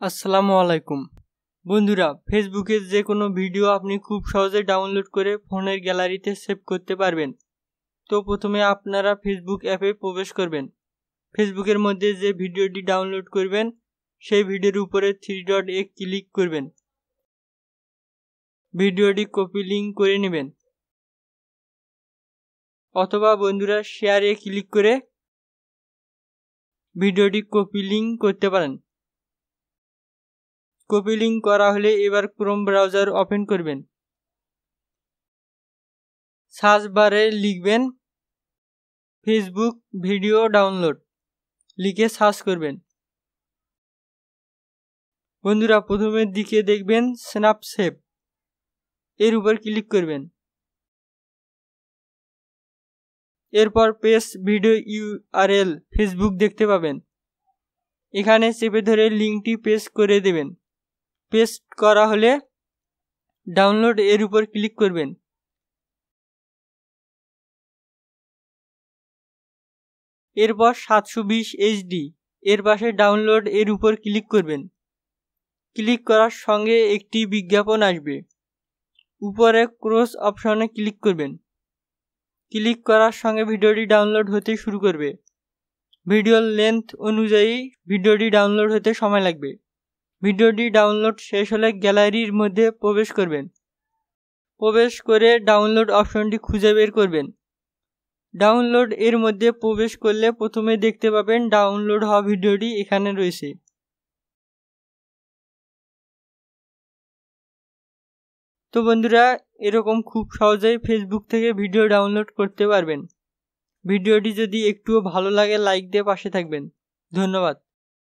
আসসালামু আলাইকুম বন্ধুরা, ফেসবুকে যে কোনো ভিডিও আপনি খুব সহজে ডাউনলোড করে ফোনের গ্যালারিতে সেভ করতে পারবেন। তো প্রথমে আপনারা ফেসবুক অ্যাপে প্রবেশ করবেন। ফেসবুকের মধ্যে যে ভিডিওটি ডাউনলোড করবেন সেই ভিডিওর উপরে 3 ডটে ক্লিক করবেন। ভিডিওটি কপি লিংক করে নেবেন, অথবা বন্ধুরা শেয়ারে ক্লিক করে ভিডিওটি কপি লিংক করতে পারেন। কপি লিংক করা হলে এবার ক্রোম ব্রাউজার ওপেন করবেন। সার্চ বারে লিখবেন ফেসবুক ভিডিও ডাউনলোড, লিখে সার্চ করবেন। বন্ধুরা প্রথমের দিকে দেখবেন স্ন্যাপসেভ, এর উপর ক্লিক করবেন। এরপর পেস্ট ভিডিও ইউআরএল ফেসবুক দেখতে পাবেন। এখানে চেপে ধরে লিঙ্কটি পেস্ট করে দেবেন। পেস্ট করা হলে ডাউনলোড এর উপর ক্লিক করবেন। এরপর 720 HD এর পাশে ডাউনলোড এর উপর ক্লিক করবেন। ক্লিক করার সঙ্গে একটি বিজ্ঞাপন আসবে, উপরে ক্রস অপশনে ক্লিক করবেন। ক্লিক করার সঙ্গে ভিডিওটি ডাউনলোড হতে শুরু করবে। ভিডিওর লেন্থ অনুযায়ী ভিডিওটি ডাউনলোড হতে সময় লাগবে। ভিডিওটি ডাউনলোড শেষ হলে গ্যালারির মধ্যে প্রবেশ করবেন। প্রবেশ করে ডাউনলোড অপশনটি খুঁজে বের করবেন। ডাউনলোড এর মধ্যে প্রবেশ করলে প্রথমে দেখতে পাবেন ডাউনলোড হওয়া ভিডিওটি এখানে রয়েছে। তো বন্ধুরা, এরকম খুব সহজেই ফেসবুক থেকে ভিডিও ডাউনলোড করতে পারবেন। ভিডিওটি যদি একটুও ভালো লাগে লাইক দিয়ে পাশে থাকবেন। ধন্যবাদ।